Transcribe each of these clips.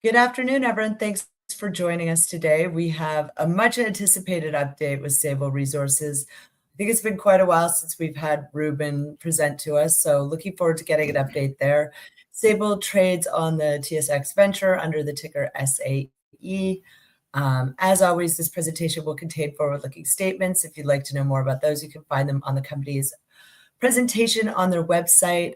Good afternoon, everyone. Thanks for joining us today. We have a much anticipated update with Sable Resources. I think it's been quite a while since we've had Ruben present to us, so looking forward to getting an update there. Sable trades on the TSX Venture under the ticker SAE. As always, this presentation will contain forward-looking statements. If you'd like to know more about those, you can find them on the company's presentation on their website.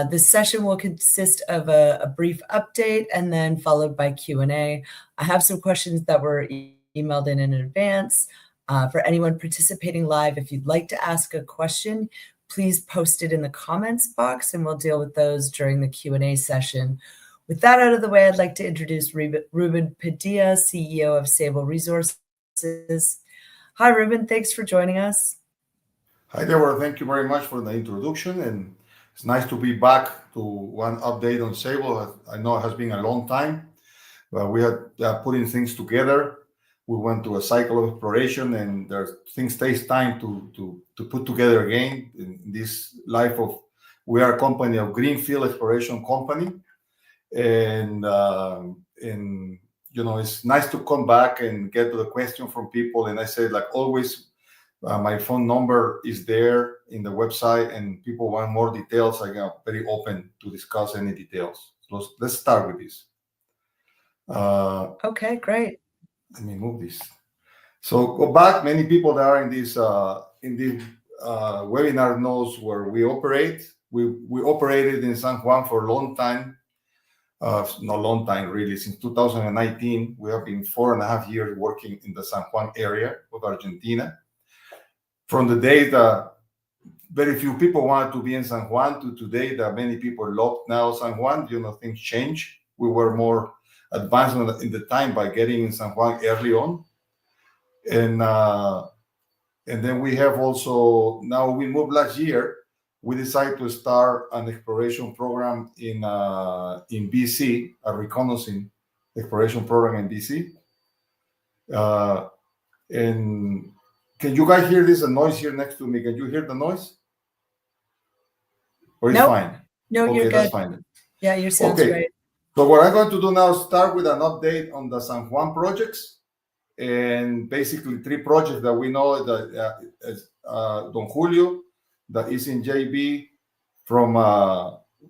This session will consist of a brief update and then followed by Q&A. I have some questions that were emailed in advance. For anyone participating live, if you'd like to ask a question, please post it in the comments box and we'll deal with those during the Q&A session. With that out of the way, I'd like to introduce Ruben Padilla, CEO of Sable Resources. Hi, Ruben. Thanks for joining us. Hi, Deborah. Thank you very much for the introduction, and it's nice to be back to one update on Sable. I know it has been a long time, but we had putting things together. We went to a cycle of exploration, and things take time to put together again. In this life of, we are a company of greenfield exploration company, and you know, it's nice to come back and get to the question from people. And I said, like always, my phone number is there in the website, and people want more details. I am very open to discuss any details. So let's start with this. Okay, great. Let me move this. So go back. Many people that are in this webinar knows where we operate. We operated in San Juan for a long time. Not long time, really. Since 2019, we have been 4.5 years working in the San Juan area of Argentina. From the day that very few people wanted to be in San Juan to today that many people love now San Juan, you know, things change. We were more advanced in the time by getting in San Juan early on. And then we have also, now we moved last year, we decided to start an exploration program in BC, a reconnaissance exploration program in BC. And can you guys hear this? A noise here next to me. Can you hear the noise? Or it's fine? No, okay, you're good. That's fine. Yeah, your sound's great. So what I'm going to do now is start with an update on the San Juan projects, and basically 3 projects that we know that Don Julio, that is in JB from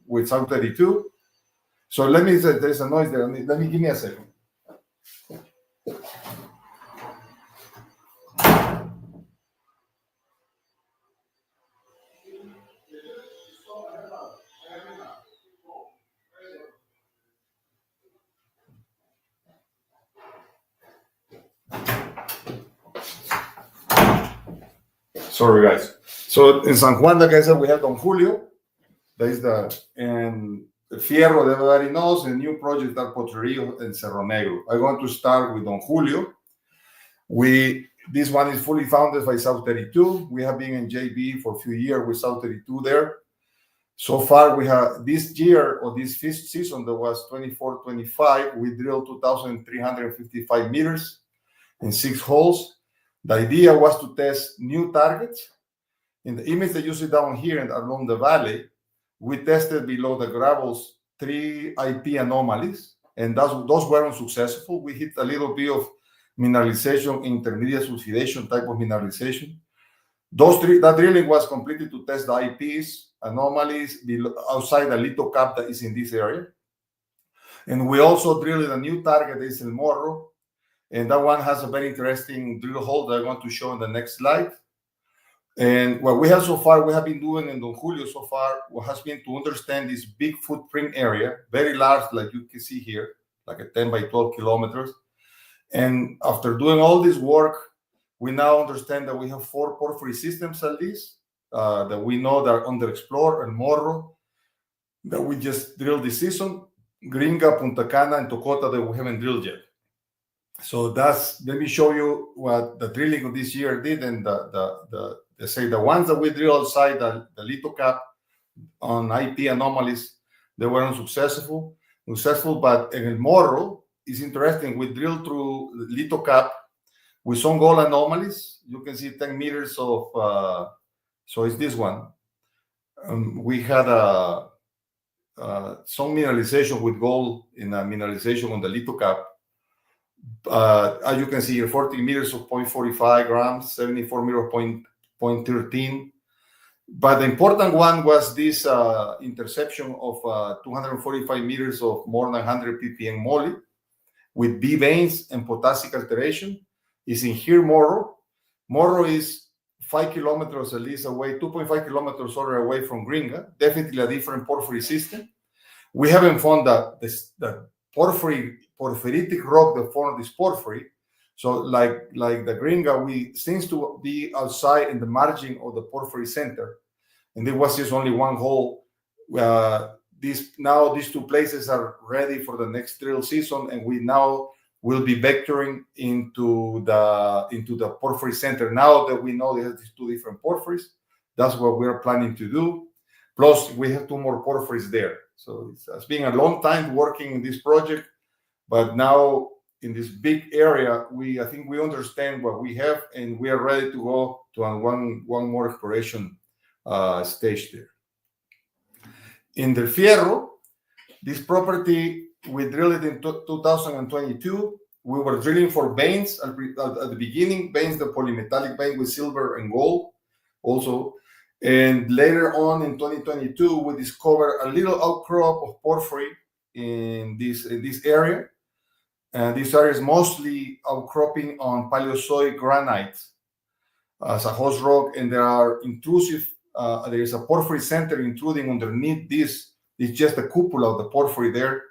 with South 32. So let me say, there's a noise there. Let me give me a second. Sorry, guys. So in San Juan, like I said, we have Don Julio. That is and Fierro, everybody knows, and new project are Potrerillo and Cerro Negro. I want to start with Don Julio. This one is fully funded by South 32. We have been in JB for a few years with South 32 there. So far, we have this year, or this fifth season that was 24-25, we drilled 2,355 meters in 6 holes. The idea was to test new targets. In the image that you see down here and along the valley, we tested below the gravels 3 IP anomalies, and those weren't successful. We hit a little bit of mineralization, intermediate sulfidation type of mineralization. That drilling was completed to test the IPs, anomalies below, outside the little cap that is in this area. And we also drilled a new target that is El Morro, and that one has a very interesting drill hole that I want to show in the next slide. And what we have so far, we have been doing in Don Julio so far, what has been to understand this big footprint area, very large, like you can see here, like a 10 by 12 kilometers. And after doing all this work, we now understand that we have 4 porphyry systems at least, that we know that are underexplored, El Morro, that we just drilled this season, Gringa, Punta Cana, and Tocota that we haven't drilled yet. So let me show you what the drilling of this year did, and the ones that we drilled outside the little cap on IP anomalies, they were unsuccessful. But in El Morro, it's interesting. We drilled through the little cap with some gold anomalies. You can see 10 meters of, so it's this one. We had some mineralization with gold in a mineralization on the lithocap. As you can see here, 40 meters of 0.45 grams, 74 meters of 0.13. But the important one was this interception of 245 meters of more than 100 ppm moly with B veins and potassic alteration. Is in here Morro. Morro is 5 kilometers at least away, 2.5 kilometers further away from Gringa. Definitely a different porphyry system. We haven't found the porphyritic rock that formed this porphyry. So like the Gringa, we seems to be outside in the margin of the porphyry center. And there was just only one hole. These two places are ready for the next drill season, and we now will be vectoring into the porphyry center. Now that we know there's these two different porphyries, that's what we're planning to do. Plus, we have two more porphyries there. So it's been a long time working in this project, but now in this big area, I think we understand what we have, and we are ready to go to one more exploration stage there. In the Fierro, this property, we drilled it in 2022. We were drilling for veins at the beginning, veins, the polymetallic vein with silver and gold also. And later on in 2022, we discovered a little outcrop of porphyry in this area. And this area is mostly outcropping on Paleozoic granite as a host rock, and there are intrusive. There is a porphyry center intruding underneath this. It's just the cupola of the porphyry there.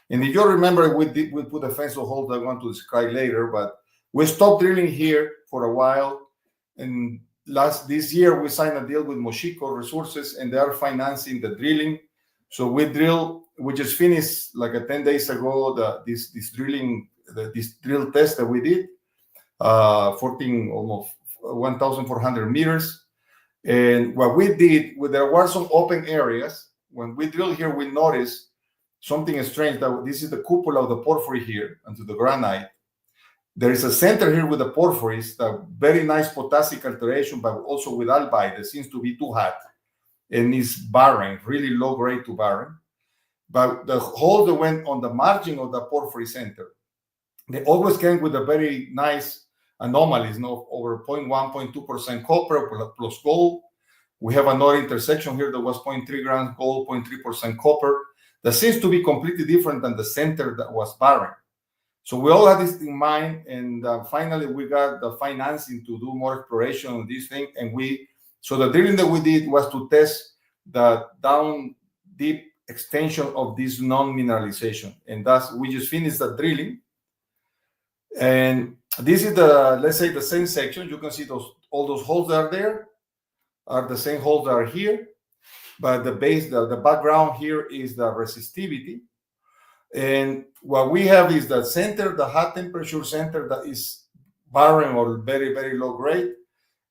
And if you remember, we put a fence hole that I want to describe later, but we stopped drilling here for a while. And this year, we signed a deal with Moshiko Resources, and they are financing the drilling. So we just finished like 10 days ago this drill test that we did, 14 almost 1,400 meters. And what we did, there were some open areas. When we drilled here, we noticed something strange, that this is the cupola of the porphyry here and to the granite. There is a center here with the porphyries, the very nice potassic alteration, but also with albite that seems to be too hot and is barren, really low grade to barren. But the hole that went on the margin of the porphyry center, they always came with a very nice anomalies, over 0.1, 0.2% copper plus gold. We have another intersection here that was 0.3 grams gold, 0.3% copper. That seems to be completely different than the center that was barren. So we all had this in mind, and finally we got the financing to do more exploration on this thing. And so the drilling that we did was to test the down deep extension of this non-mineralization, and we just finished the drilling. And this is let's say the same section. You can see all those holes that are there are the same holes that are here, but the background here is the resistivity. And what we have is the center, the high temperature center that is barren or very, very low grade.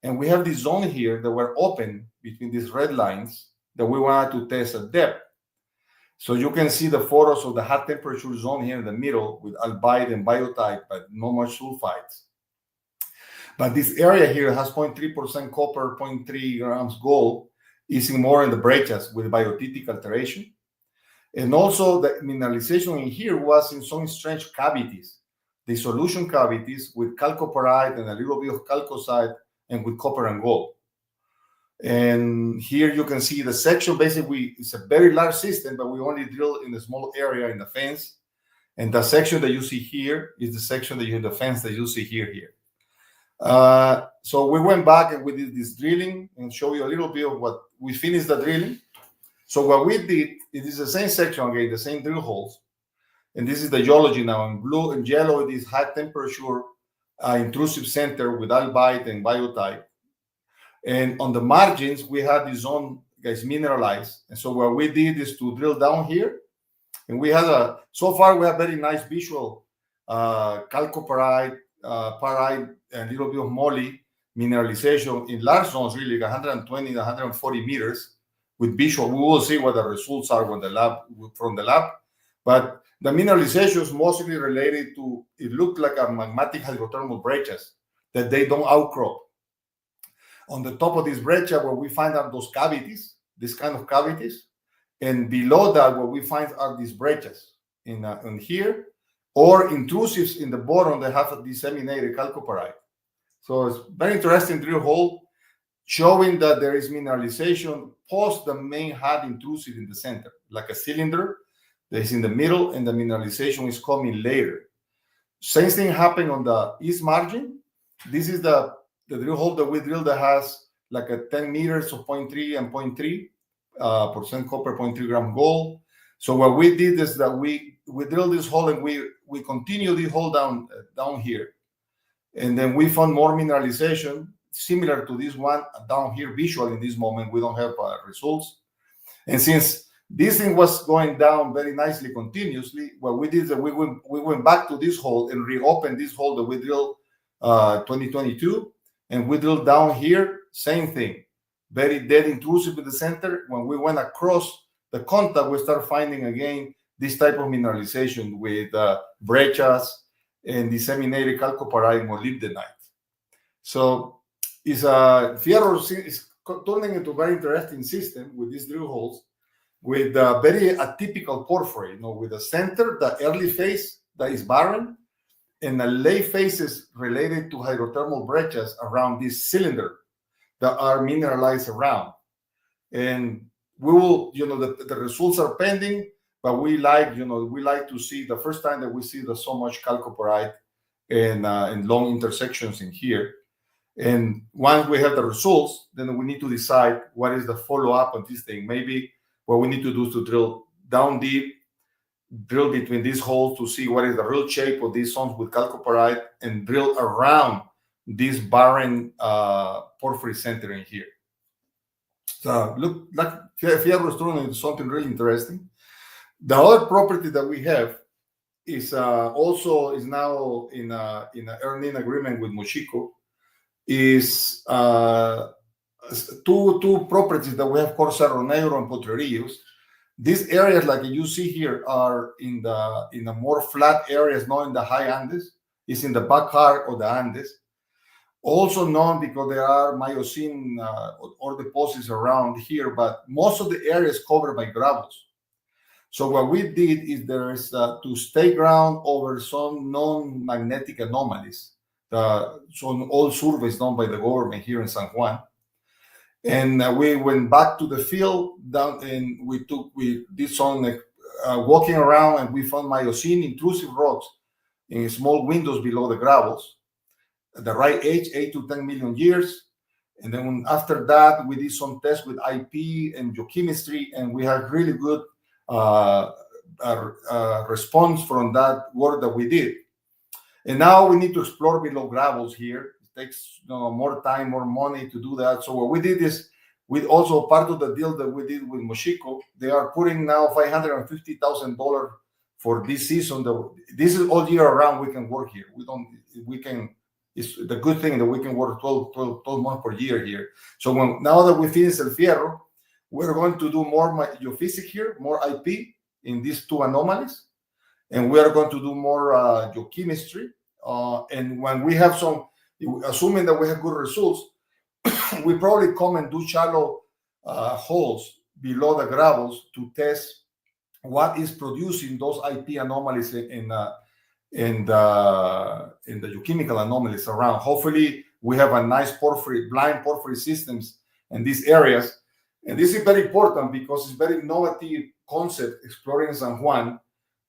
And we have this zone here that were open between these red lines that we wanted to test at depth. So you can see the photos of the high temperature zone here in the middle with albite and biotite, but not much sulfides. But this area here has 0.3% copper, 0.3 grams gold, is more in the breccias with biotitic alteration. And also the mineralization in here was in some strange cavities, the solution cavities with chalcopyrite and a little bit of chalcocite and with copper and gold. And here you can see the section. Basically, it's a very large system, but we only drill in a small area in the fence. And the section that you see here is the section that you have the fence that you see here. So we went back and we did this drilling and show you a little bit of what we finished the drilling. So what we did, it is the same section again, the same drill holes. And this is the geology now. In blue and yellow, it is high temperature intrusive center with albite and biotite. And on the margins, we had this zone, guys, mineralized. And so what we did is to drill down here. And we had so far we have very nice visual chalcopyrite, pyrite, and a little bit of moly mineralization in large zones, really 120 to 140 meters with visual. We will see what the results are from the lab. But the mineralization is mostly related to, it looked like a magmatic hydrothermal breccias that they don't outcrop. On the top of this breccia, where we find out those cavities, this kind of cavities, And below that, what we find are these breccias in here, or intrusives in the bottom that have a disseminated chalcopyrite. So it's very interesting drill hole, showing that there is mineralization post the main hard intrusive in the center, like a cylinder that is in the middle, and the mineralization is coming later. Same thing happened on the east margin. This is the drill hole that we drilled that has like a 10 meters of 0.3 and 0.3 percent copper, 0.3 gram gold. So what we did is that we drilled this hole, and we continue the hole down here. And then we found more mineralization similar to this one down here. Visual in this moment, we don't have results. And since this thing was going down very nicely continuously, what we did is that we went back to this hole and reopened this hole that we drilled 2022, and we drilled down here, same thing, very dead intrusive in the center. When we went across the contact, we start finding again this type of mineralization with breccias and disseminated chalcopyrite molybdenite. So it's Fierro is turning into a very interesting system with these drill holes, with a very atypical porphyry, with the center, the early phase that is barren, and the late phases related to hydrothermal breccias around this cylinder that are mineralized around. And we will, the results are pending, but we like to see the first time that we see so much chalcopyrite and long intersections in here. And once we have the results, then we need to decide what is the follow-up on this thing. Maybe what we need to do is to drill down deep, drill between these holes to see what is the real shape of these zones with chalcopyrite, and drill around this barren porphyry center in here. So look, like Fierro is turning into something really interesting. The other property that we have is also is now in an earning agreement with Mochico. Is two properties that we have called Cerro Negro and Potrerillos. These areas, like you see here, are in the more flat areas, not in the high Andes. It's in the back heart of the Andes. Also known because there are Miocene ore deposits around here, but most of the area is covered by gravels. So what we did is there is to stay ground over some non-magnetic anomalies. So all surveys done by the government here in San Juan, and we went back to the field down, and we did some walking around, and we found Miocene intrusive rocks in small windows below the gravels, at the right age, 8 to 10 million years. And then after that, we did some tests with IP and geochemistry, and we had really good response from that work that we did. And now we need to explore below gravels here. It takes more time, more money to do that. So what we did is, with also part of the deal that we did with Mochico, they are putting now $550,000 for this season. This is all year around. We can work here. It's the good thing that we can work 12 months per year here. So now that we finish El Fierro, we're going to do more geophysics here, more IP in these two anomalies. And we are going to do more geochemistry. And when we have assuming that we have good results, we probably come and do shallow holes below the gravels to test what is producing those IP anomalies in the geochemical anomalies around. Hopefully, we have a nice blind porphyry systems in these areas. And this is very important because it's very innovative concept exploring San Juan.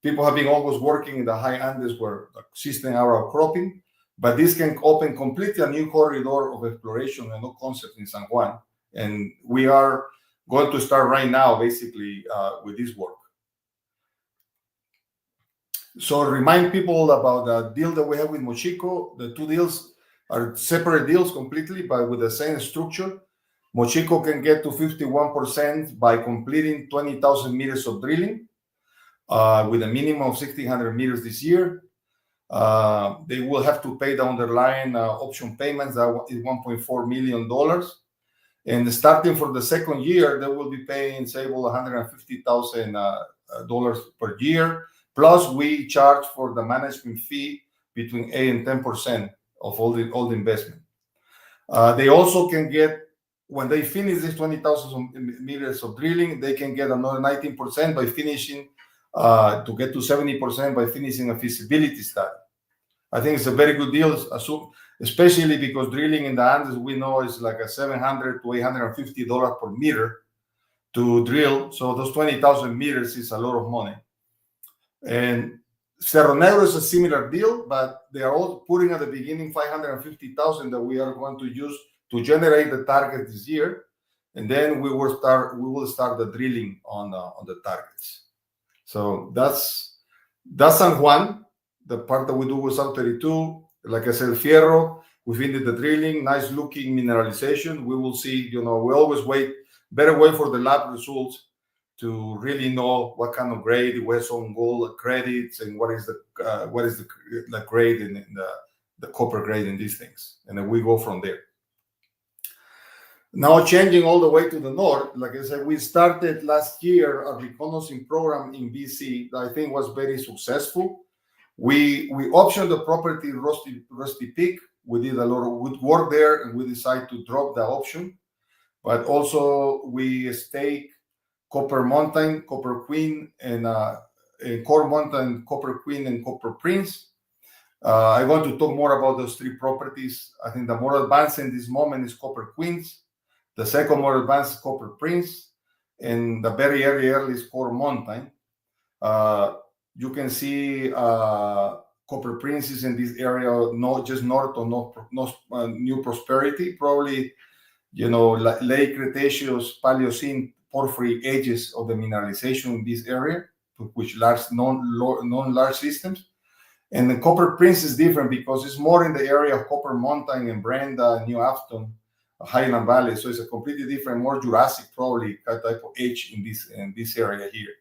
People have been always working in the high Andes where the system are outcropping, but this can open completely a new corridor of exploration and new concept in San Juan. And we are going to start right now, basically, with this work. So remind people about the deal that we have with Mochico. The two deals are separate deals completely, but with the same structure. Mochico can get to 51% by completing 20,000 meters of drilling with a minimum of 1,600 meters this year. They will have to pay the underlying option payments. That is $1.4 million. And starting for the second year, they will be paying Sable $150,000 per year. Plus, we charge for the management fee between 8 and 10% of all the investment. They also can get when they finish this 20,000 meters of drilling, they can get another 19% by finishing, to get to 70% by finishing a feasibility study. I think it's a very good deal, especially because drilling in the Andes, we know, is like a $700 to $850 per meter to drill. So those 20,000 meters is a lot of money. And Cerro Negro is a similar deal, but they are all putting at the beginning 550,000 that we are going to use to generate the target this year, and then we will start the drilling on the targets. So that's San Juan, the part that we do with South 32. Like I said, Fierro, we finished the drilling, nice looking mineralization. We will see, we always better wait for the lab results to really know what kind of grade, where some gold credits, and what is the grade and the copper grade in these things, and then we go from there. Now changing all the way to the north, like I said, we started last year a reconnaissance program in BC that I think was very successful. We optioned the property Rusty Peak. We did a lot of good work there, and we decided to drop the option. But also we stake Copper Mountain, Copper Queen, and Core Mountain, Copper Queen, and Copper Prince. I'm going to talk more about those three properties. I think the more advanced in this moment is Copper Queens. The second more advanced is Copper Prince, and the very early is Core Mountain. You can see Copper Prince is in this area, just north of New Prosperity, probably, late Cretaceous, Paleocene, Porphyry ages of the mineralization in this area, which non-large systems. And the Copper Prince is different because it's more in the area of Copper Mountain and Brenda, New Afton, Highland Valley. So it's a completely different, more Jurassic probably type of age in this area here.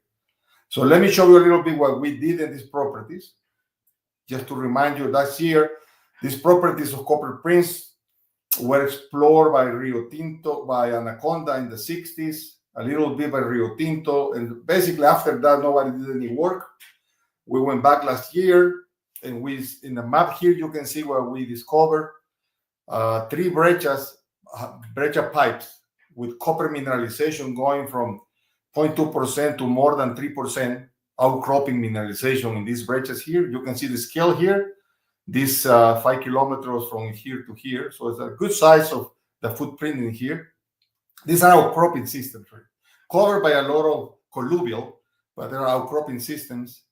So let me show you a little bit what we did in these properties. Just to remind you, last year, these properties of Copper Prince were explored by Rio Tinto, by Anaconda in the 60s, a little bit by Rio Tinto. And basically after that, nobody did any work. We went back last year, and in the map here, you can see where we discovered 3 breccia pipes with copper mineralization going from 0.2% to more than 3% outcropping mineralization in these breccias here. You can see the scale here, this 5 kilometers from here to here. So it's a good size of the footprint in here. These are outcropping systems, right? Covered by a lot of colluvial, but there are outcropping systems.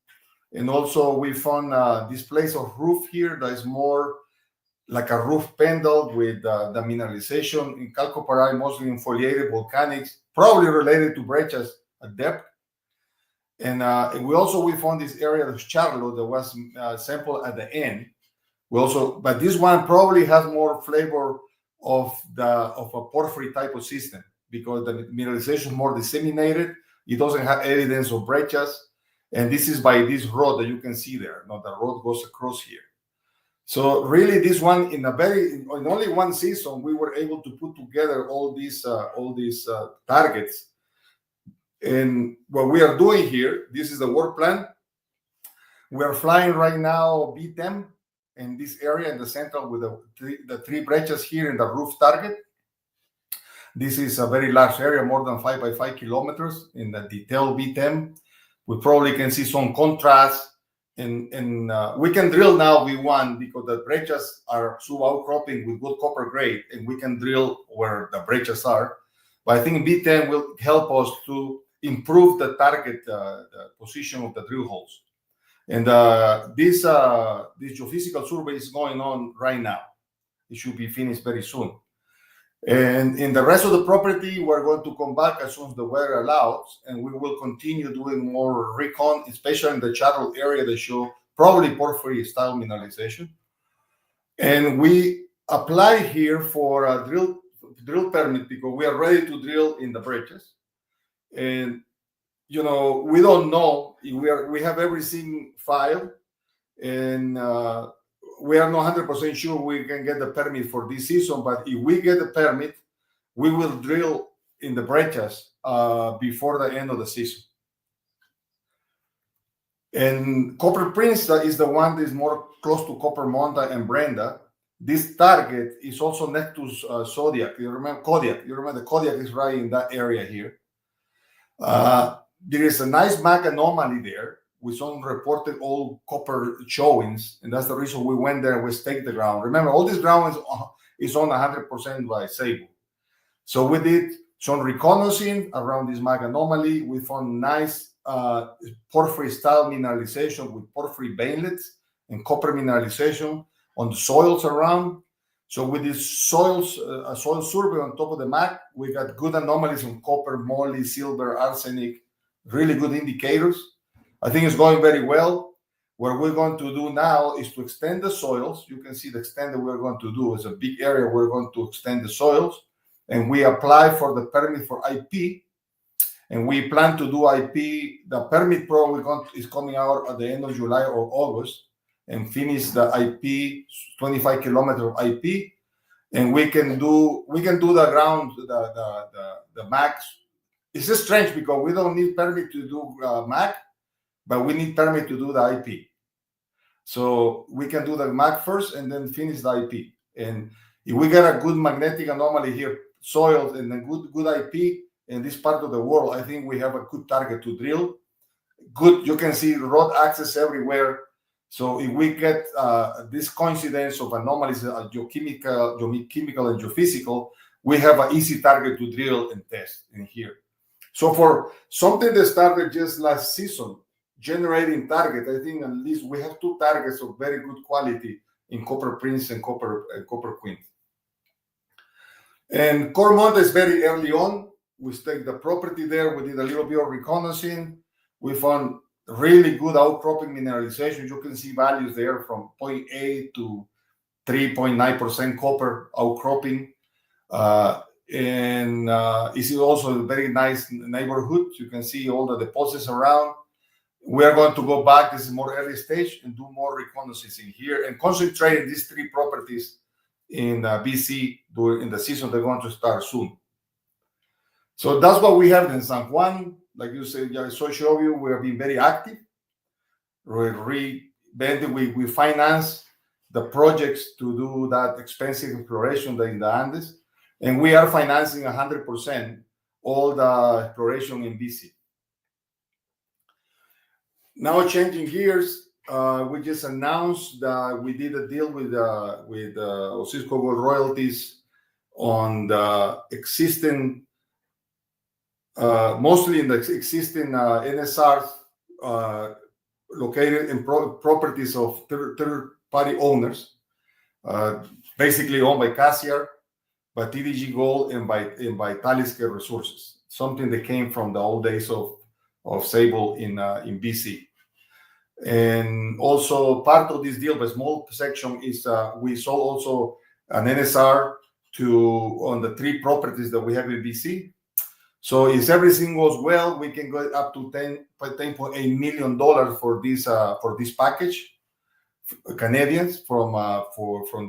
And also we found this place of roof here that is more like a roof pendle with the mineralization in chalcopyrite, mostly in foliated volcanics, probably related to breccias at depth. And we found this area of Charlo that was sampled at the end. But this one probably has more flavor of a porphyry type of system because the mineralization is more disseminated. It doesn't have evidence of breccias. And this is by this road that you can see there. Now the road goes across here. So really, this one in only one season, we were able to put together all these targets. And what we are doing here, this is the work plan. We are flying right now B10 in this area in the center with the 3 breccias here in the roof target. This is a very large area, more than 5 by 5 kilometers in the detailed B10. We probably can see some contrast. And we can drill now V1 because the breccias are sub-outcropping with good copper grade, and we can drill where the breccias are. But I think B10 will help us to improve the target the position of the drill holes. And this geophysical survey is going on right now. It should be finished very soon. And in the rest of the property, we're going to come back as soon as the weather allows, and we will continue doing more recon, especially in the Charro area that show probably porphyry style mineralization. And we apply here for a drill permit because we are ready to drill in the breccias. And we don't know if we have everything filed, and we are not 100% sure we can get the permit for this season, but if we get the permit, we will drill in the breccias before the end of the season. And Copper Prince is the one that is more close to Copper Mountain and Brenda. this target is also next to Zodiac. You remember Kodiak? You remember the Kodiak is right in that area here. There is a nice MAC anomaly there with some reported old copper showings, and that's the reason we went there and we staked the ground. Remember, all this ground is on 100% by Sable. So we did some reconnaissance around this MAC anomaly. We found nice porphyry-style mineralization with porphyry veinlets and copper mineralization on the soils around. So with this soil survey on top of the MAC, we got good anomalies on copper, moly, silver, arsenic, really good indicators. I think it's going very well. What we're going to do now is to extend the soils. You can see the extent that we're going to do. It's a big area. We're going to extend the soils. And we apply for the permit for IP. And we plan to do IP. The permit is coming out at the end of July or August, and finish the IP, 25 kilometers of IP. And we can do the ground, the max. It's just strange because we don't need permit to do MAC, but we need permit to do the IP. So we can do the MAC first and then finish the IP. And if we get a good magnetic anomaly here, soils, and a good IP in this part of the world, I think we have a good target to drill. Good, you can see road access everywhere. So if we get this coincidence of anomalies, geochemical and geophysical, we have an easy target to drill and test in here. So for something that started just last season, generating target, I think at least we have 2 targets of very good quality in Copper Prince and Copper Queen. And Cormont is very early on. We staked the property there. We did a little bit of reconnaissance. We found really good outcropping mineralization. You can see values there from 0.8 to 3.9% copper outcropping. And it's also a very nice neighborhood. You can see all the deposits around. We are going to go back. This is more early stage and do more reconnaissance in here and concentrate in these 3 properties in BC during the season. They're going to start soon. So that's what we have in San Juan. Like you said, I show you, we have been very active. We finance the projects to do that expensive exploration in the Andes. And we are financing 100% all the exploration in BC. Now changing gears, we just announced that we did a deal with Osisko Gold Royalties on the existing, mostly in the existing NSRs located in properties of third-party owners, basically owned by Cassiar, by TDG Gold, and by Talisker Resources, something that came from the old days of Sable in BC. And also part of this deal, a small section, is we sold also an NSR on the 3 properties that we have in BC. So if everything goes well, we can go up to $10.8 million for this package, Canadians, from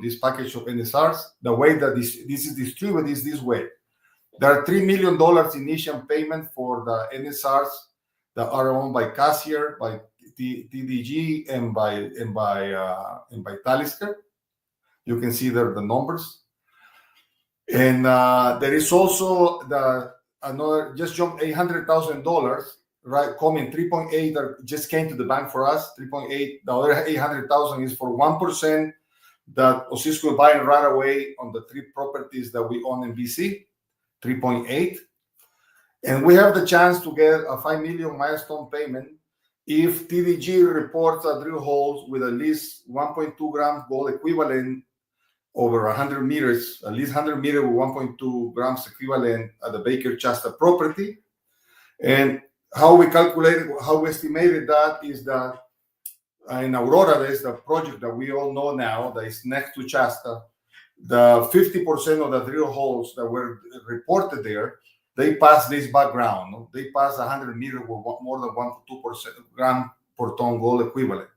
this package of NSRs. The way that this is distributed is this way. There are $3 million initial payment for the NSRs that are owned by Cassiar, by TDG, and by Talisker. You can see there the numbers. And there is also another just jumped $800,000, right? Coming 3.8 that just came to the bank for us. 3.8. The other 800,000 is for 1% that Osisko is buying right away on the 3 properties that we own in BC. 3.8. And we have the chance to get a $5 million milestone payment if TDG reports a drill holes with at least 1.2 grams gold equivalent over 100 meters, at least 100 meters with 1.2 grams equivalent at the Baker Shasta property. And how we estimated that is that in Aurora, there's the project that we all know now that is next to Shasta. The 50% of the drill holes that were reported there, they pass this background. They pass 100 meters with more than 1 to 2% gram per ton gold equivalent.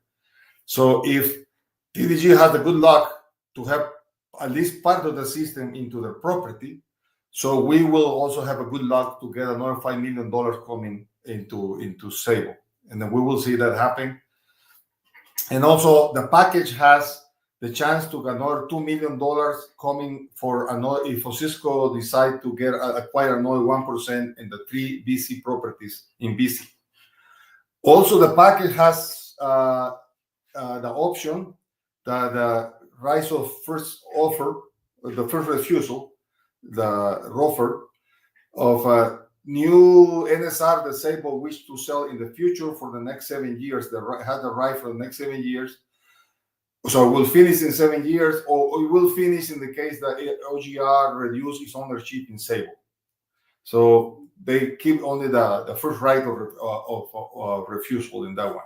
So if TDG has the good luck to have at least part of the system into their property, so we will also have a good luck to get another $5 million coming into Sable. And then we will see that happen. And also the package has the chance to get another $2 million coming for another, if Cisco decide to acquire another 1% in the 3 BC properties in BC. Also, the package has the option, the right of first offer, the first refusal, the offer of a new NSR that Sable wish to sell in the future for the next 7 years. They have the right for the next 7 years. So it will finish in 7 years, or it will finish in the case that OGR reduces its ownership in Sable. So they keep only the first right of refusal in that one.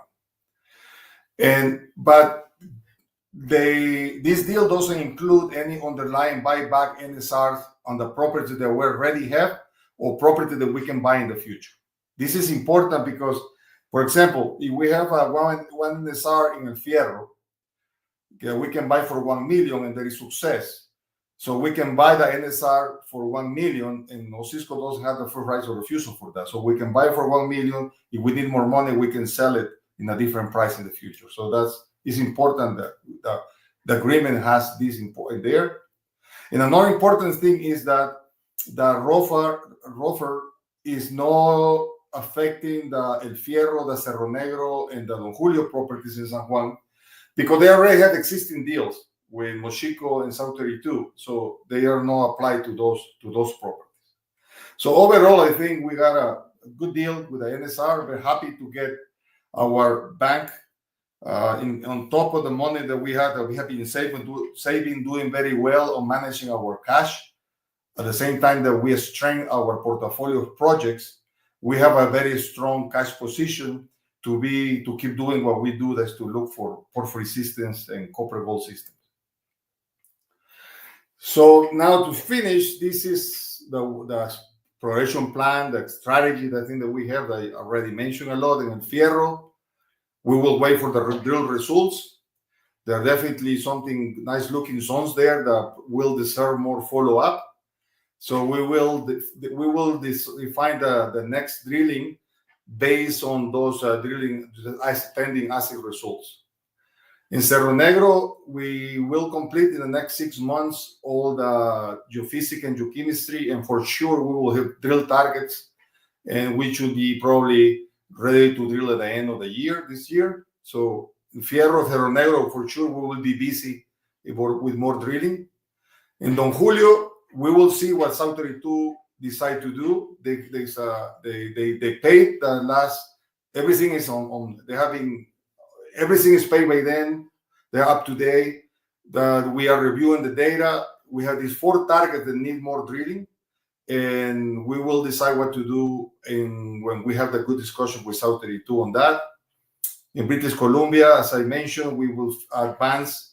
But this deal doesn't include any underlying buyback NSRs on the property that we already have or property that we can buy in the future. This is important because, for example, if we have one NSR in El Fierro, we can buy for 1 million and there is success. So we can buy the NSR for 1 million, and Cisco doesn't have the first right of refusal for that. So we can buy for 1 million. If we need more money, we can sell it in a different price in the future. So it's important that the agreement has this important there. And another important thing is that the ROFR is not affecting the El Fierro, the Cerro Negro, and the Don Julio properties in San Juan, because they already have existing deals with Mochico and South 32, so they are not applied to those properties. So overall, I think we got a good deal with the NSR. We're happy to get our bank on top of the money that we have been saving, doing very well on managing our cash. At the same time that we strengthen our portfolio of projects, we have a very strong cash position to keep doing what we do, that's to look for porphyry systems and copper gold systems. So now to finish, this is the exploration plan, the strategy, the thing that we have. I already mentioned a lot in El Fierro. We will wait for the drill results. There are definitely something nice looking zones there that will deserve more follow up. So we will define the next drilling based on those pending assay results. In Cerro Negro, we will complete in the next 6 months all the geophysics and geochemistry, and for sure we will have drill targets, and we should be probably ready to drill at the end of the year, this year. So in Fierro, Cerro Negro, for sure we will be busy with more drilling. In Don Julio, we will see what South 32 decide to do. They paid the last, everything is everything is paid by them. They're up to date. We are reviewing the data. We have these 4 targets that need more drilling, and we will decide what to do when we have the good discussion with South 32 on that. In British Columbia, as I mentioned, we will advance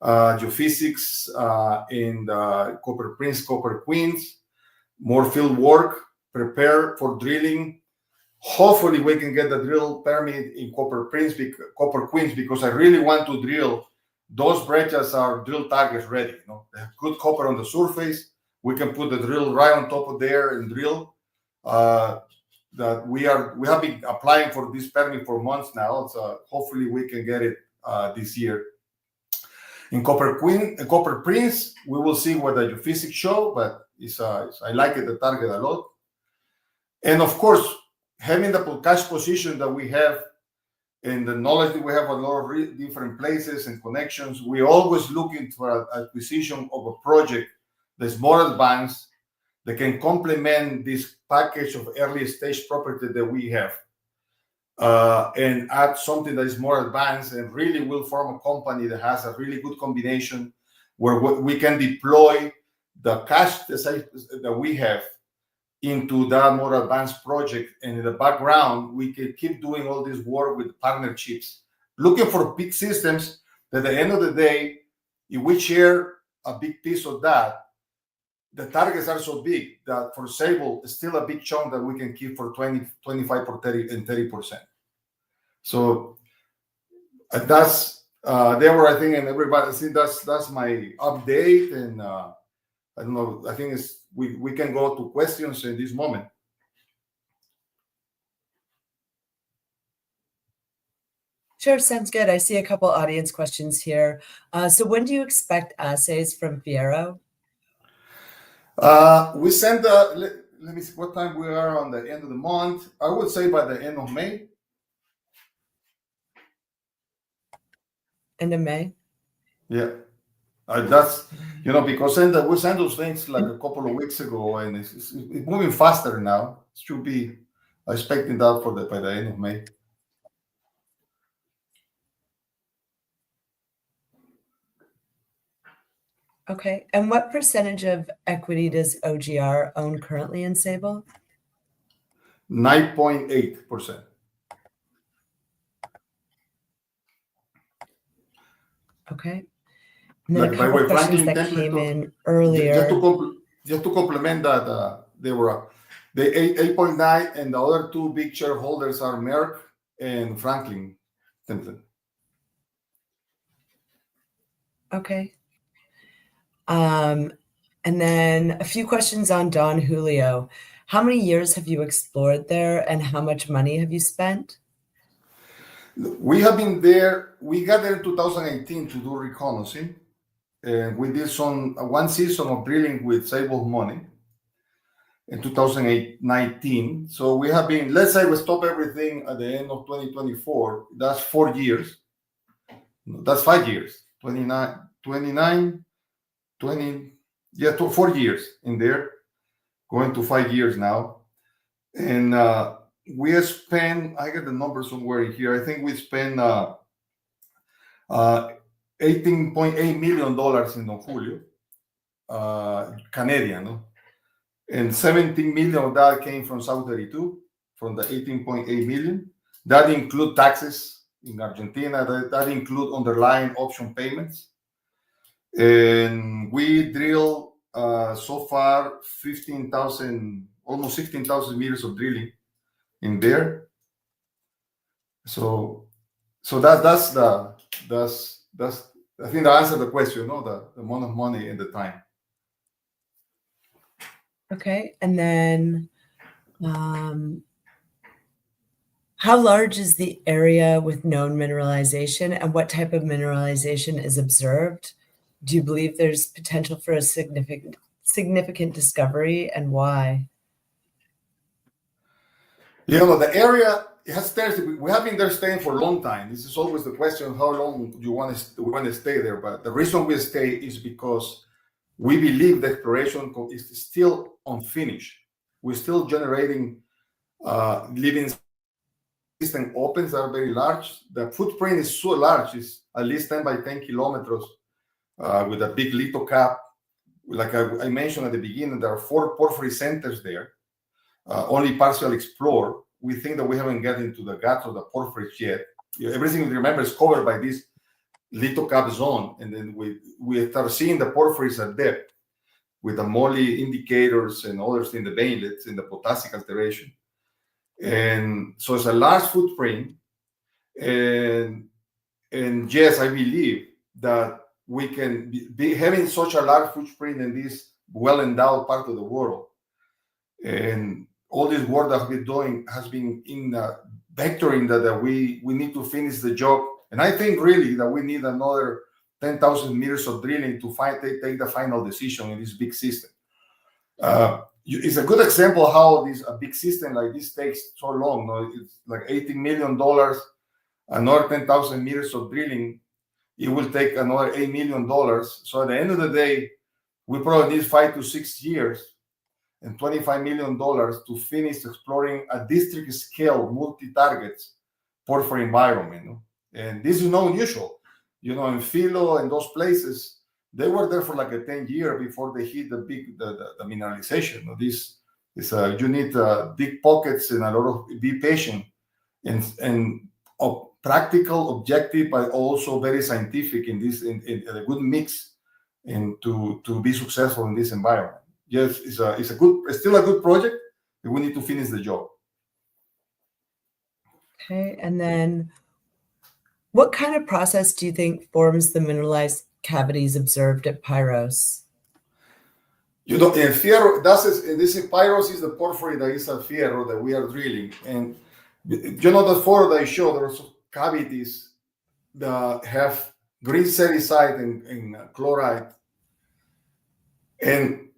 geophysics in the Copper Prince, Copper Queens, more field work, prepare for drilling. Hopefully we can get the drill permit in Copper Queens, because I really want to drill. Those breccias are drill targets ready. They have good copper on the surface. We can put the drill right on top of there and drill. That we have been applying for this permit for months now. So hopefully we can get it this year. In Copper Prince, we will see what the geophysics show, but I like the target a lot. And of course, having the cash position that we have and the knowledge that we have a lot of different places and connections, we're always looking for an acquisition of a project that's more advanced, that can complement this package of early stage property that we have, and add something that is more advanced and really will form a company that has a really good combination where we can deploy the cash that we have into that more advanced project. And in the background, we can keep doing all this work with partnerships, looking for big systems that at the end of the day, if we share a big piece of that, the targets are so big that for Sable, it's still a big chunk that we can keep for 20, 25, or 30, and 30%. So that's Deborah, I think, and everybody. I think that's my update, and I don't know. I think we can go to questions in this moment. Sure, sounds good. I see a couple audience questions here. So when do you expect assays from Fierro? We send let me see what time we are on the end of the month. I would say by the end of May. End of May? Yeah. That's, because we sent those things like a couple of weeks ago, and it's moving faster now. It should be expecting that by the end of May. Okay. And what percentage of equity does OGR own currently in Sable? 9.8%. Okay. And then Like, a by the couple way, questions Franklin that came Templeton, in earlier. just to complement that, they were the 8.9, and the other two big shareholders are Merck and Franklin Templeton. Okay. And then a few questions on Don Julio. How many years have you explored there, and how much money have you spent? We have been there. We got there in 2018 to do reconnaissance, and we did one season of drilling with Sable money in 2019. So we have been, let's say we stop everything at the end of 2024. That's 4 years. No, that's 5 years. 29, 20, yeah, 4 years in there, going to 5 years now. And we have spent, I got the number somewhere here. I think we spent $18.8 million in Don Julio, Canadian, no? And 17 million of that came from South 32, from the 18.8 million. That include taxes in Argentina. That include underlying option payments. And we drill so far 15,000, almost 16,000 meters of drilling in there. So that's I think that answered the question, the amount of money and the time. Okay. And then how large is the area with known mineralization, and what type of mineralization is observed? Do you believe there's potential for a significant discovery, and why? The area has stairs. We have been there staying for a long time. This is always the question: how long you want to stay there? But the reason we stay is because we believe the exploration is still unfinished. We're still generating living system opens that are very large. The footprint is so large; it's at least 10 by 10 kilometers with a big litho cap. Like I mentioned at the beginning, there are 4 porphyry centers there, only partially explored. We think that we haven't gotten into the guts of the porphyries yet. Everything, remember, is covered by this litho cap zone, and then we start seeing the porphyries at depth with the moly indicators and others in the veinlets in the potassic alteration. And so it's a large footprint, and yes, I believe that we can be having such a large footprint in this well-endowed part of the world, and all this work that we're doing has been in vectoring that we need to finish the job. And I think really that we need another 10,000 meters of drilling to take the final decision in this big system. It's a good example how a big system like this takes so long. No? It's like $18 million, another 10,000 meters of drilling. It will take another $8 million. So at the end of the day, we probably need 5 to 6 years and $25 million to finish exploring a district scale multi-targets porphyry environment. And this is not unusual. In Philo and those places, they were there for like a 10 years before they hit the mineralization. This is you need deep pockets and a lot of be patient and practical, objective, but also very scientific in a good mix, and to be successful in this environment. Yes, it's still a good project. We need to finish the job. Okay, and then what kind of process do you think forms the mineralized cavities observed at Pyros? In Fierro, Pyros is the porphyry that is at Fierro that we are drilling. And the photo that I showed, there are some cavities have green sericite and chloride. And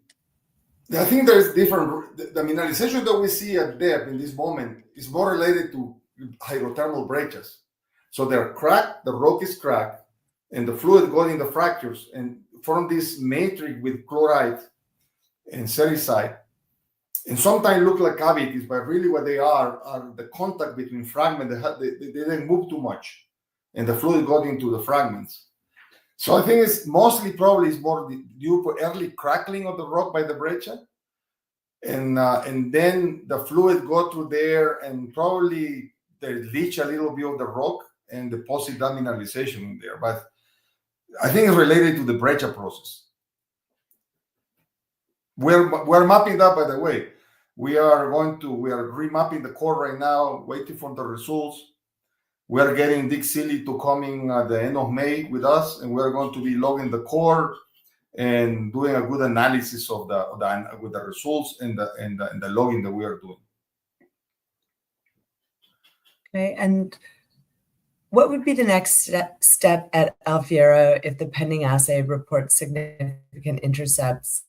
I think there's different, the mineralization that we see at depth in this moment is more related to hydrothermal breccias. So they're cracked, the rock is cracked, and the fluid going in the fractures and form this matrix with chloride and sericite. And sometimes look like cavities, but really what they are the contact between fragments. They didn't move too much, and the fluid got into the fragments. So I think it's mostly probably is more due to early crackling of the rock by the breccia, and then the fluid go through there, and probably they leach a little bit of the rock and deposit that mineralization in there. But I think it's related to the breccia process. We're mapping that, by the way. We are remapping the core right now, waiting for the results. We are getting Dick Seeley to coming at the end of May with us, and we're going to be logging the core and doing a good analysis of with the results and the logging that we are doing. Okay, and what would be the next step at Alfiero if the pending assay reports significant intercepts?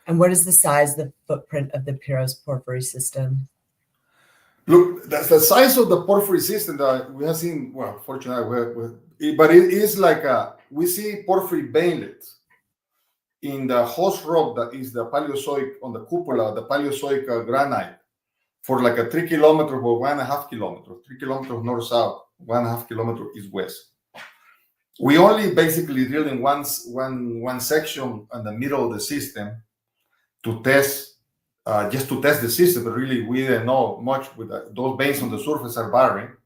And what is the size, the footprint of the Piros porphyry system? Look, that's the size of the porphyry system that we have seen. Well, fortunately, but it is like we see porphyry veinlets in the host rock that is the Paleozoic on the cupola, the Paleozoic granite, for like a 3 kilometers or 1.5 kilometers, 3 kilometers north-south, 1.5 kilometers east-west. We only basically drill in one section in the middle of the system to test, just to test the system, but really we didn't know much with those veins on the surface are barren.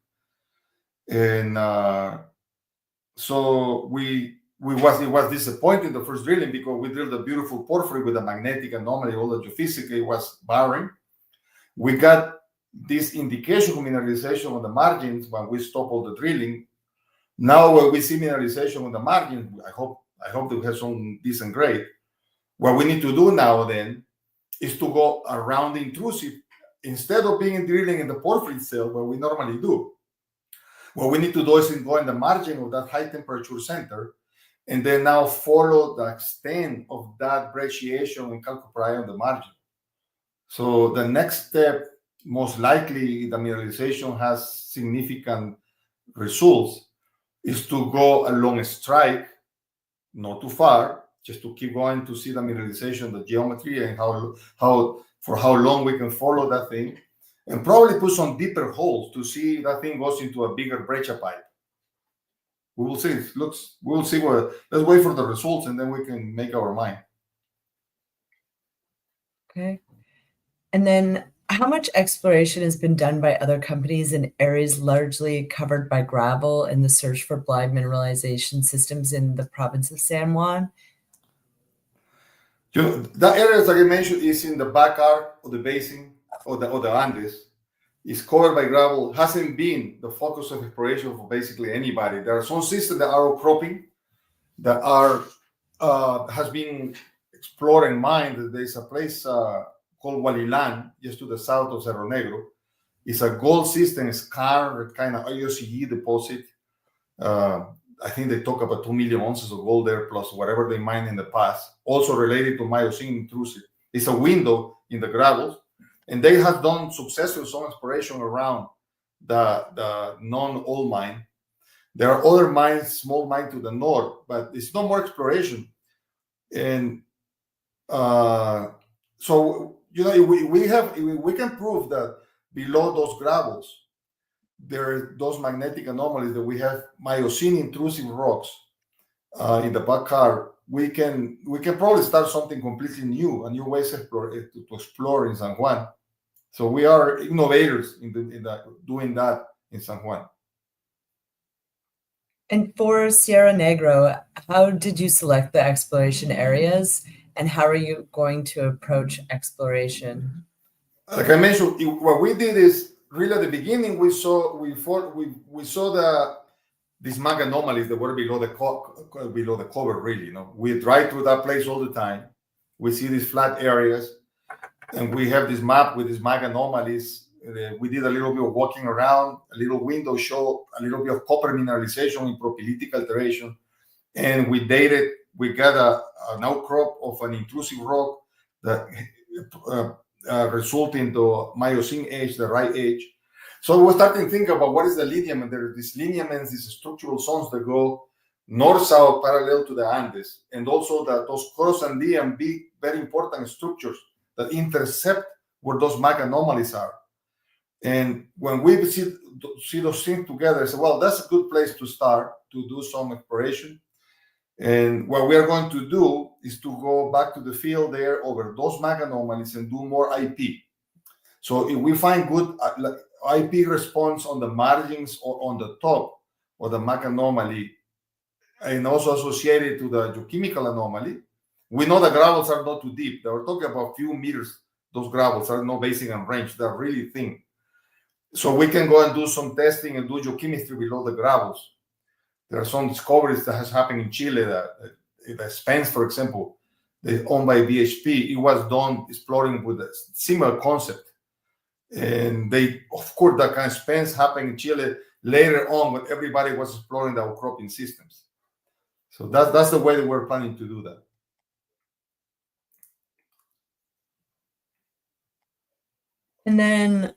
And so it was disappointing the first drilling because we drilled a beautiful porphyry with a magnetic anomaly, although geophysically it was barren. We got this indication of mineralization on the margins when we stopped all the drilling. Now when we see mineralization on the margins, I hope that we have some decent grade. What we need to do now then is to go around the intrusive instead of being drilling in the porphyry itself, what we normally do. What we need to do is go in the margin of that high temperature center and then now follow the extent of that brecciation and chalcopyrite on the margin. So the next step, most likely the mineralization has significant results, is to go along a strike, not too far, just to keep going to see the mineralization, the geometry, and for how long we can follow that thing, and probably put some deeper holes to see that thing goes into a bigger breccia pipe. We will see. We will see let's wait for the results, and then we can make our mind. Okay. And then how much exploration has been done by other companies in areas largely covered by gravel in the search for blind mineralization systems in the province of San Juan? That area, as I mentioned, is in the back arc of the basin of the Andes. It's covered by gravel. Hasn't been the focus of exploration for basically anybody. There are some systems that are outcropping that has been explored and mined. There's a place called Hualilan, just to the south of Cerro Negro. It's a gold system, scarred kind of IOCG deposit. I think they talk about 2 million ounces of gold there, plus whatever they mined in the past, also related to Miocene intrusive. It's a window in the gravels, and they have done successful some exploration around the non-old mine. There are other mines, small mines to the north, but it's no more exploration. And so, we can prove that below those gravels, there are those magnetic anomalies that we have Miocene intrusive rocks in the backyard. We can probably start something completely new, a new way to explore in San Juan. So we are innovators in doing that in San Juan. And for Cerro Negro, how did you select the exploration areas, and how are you going to approach exploration? Like I mentioned, what we did is really at the beginning we saw these mag anomalies that were below the cover. Really, we drive through that place all the time. We see these flat areas, and we have this map with these mag anomalies We did a little bit of walking around, a little window show, a little bit of copper mineralization in propylitic alteration. And we dated, we got an outcrop of an intrusive rock that result into Miocene age, the right age. So we're starting to think about what is the lineament. There are these lineaments, these structural zones that go north-south parallel to the Andes, and also that those cross-Andean big, very important structures that intercept where those magma anomalies are. And when we see those things together, I say, well, that's a good place to start to do some exploration. And what we are going to do is to go back to the field there over those magma anomalies and do more IP. So if we find good IP response on the margins or on the top of the magma anomaly, and also associated to the geochemical anomaly, we know the gravels are not too deep. They were talking about a few meters. Those gravels are no basing and range. They're really thin. So we can go and do some testing and do geochemistry below the gravels. There are some discoveries that has happened in Chile that Spence, for example, they owned by BHP. It was done exploring with a similar concept. And they, of course, that kind of Spence happened in Chile later on when everybody was exploring the outcropping systems. So that's the way that we're planning to do that. And then,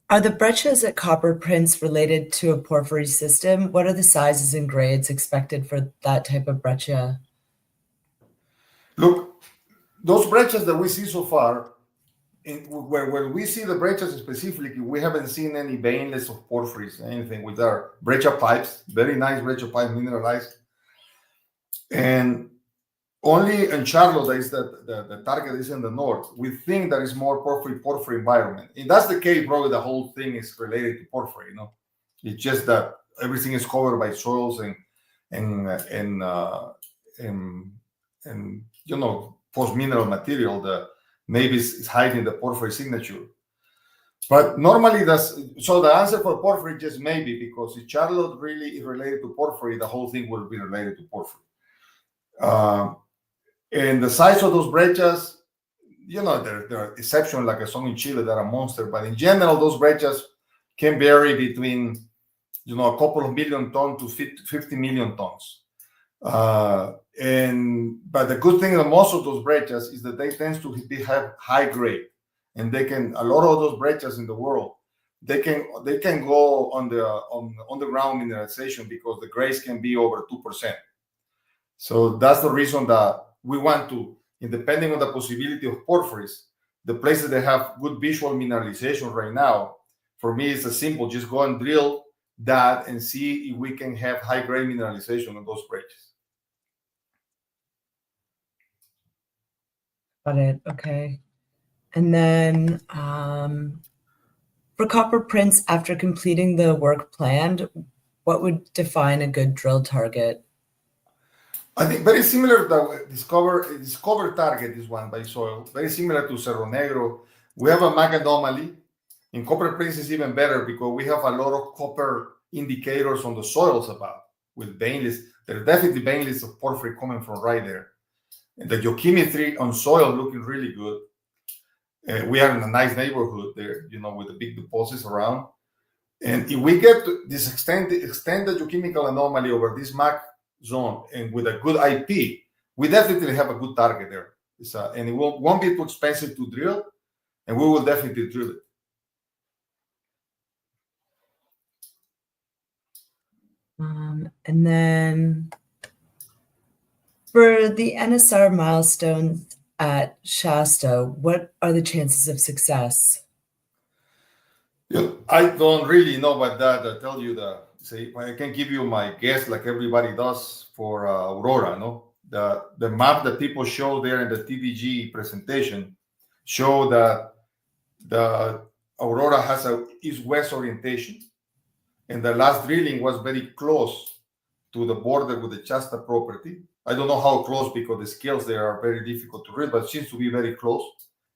are the breccias at Copper Prince related to a porphyry system? What are the sizes and grades expected for that type of breccia? Look, those breccias that we see so far, when we see the breccias specifically, we haven't seen any veinless of porphyries, anything with our breccia pipes, very nice breccia pipe mineralized. And only in Charlotte is that the target is in the north. We think that is more porphyry environment. If that's the case, probably the whole thing is related to porphyry. It's just that everything is covered by soils and post-mineral material that maybe is hiding the porphyry signature. But normally so the answer for porphyry just maybe, because if Charlotte really is related to porphyry, the whole thing will be related to porphyry. And the size of those breccias, there are exceptions like a song in Chile that are monster, but in general, those breccias can vary between, a couple of million tons to 50 million tons. But the good thing about most of those breccias is that they tend to have high grade, and a lot of those breccias in the world, they can go on the ground mineralization because the grades can be over 2%. So that's the reason that we want to, depending on the possibility of porphyries, the places that have good visual mineralization right now, for me, it's a simple, just go and drill that and see if we can have high grade mineralization on those breccias. Got it. Okay. And then for Copper Prince, after completing the work planned, what would define a good drill target? I think very similar to discover target is one by soil, very similar to Cerro Negro. We have a magma anomaly. In Copper Prince is even better because we have a lot of copper indicators on the soils with veinless. There are definitely veinless of porphyry coming from right there. And the geochemistry on soil looking really good. We are in a nice neighborhood there, with the big deposits around. And if we get this extended geochemical anomaly over this mag zone and with a good IP, we definitely have a good target there. And it won't be too expensive to drill, and we will definitely drill it. And then for the NSR milestones at Shasta, what are the chances of success? I don't really know about that. I tell you I can give you my guess like everybody does for Aurora. The map that people show there in the TDG presentation show that the Aurora has a east-west orientation, and the last drilling was very close to the border with the Shasta property. I don't know how close because the scales there are very difficult to read, but it seems to be very close,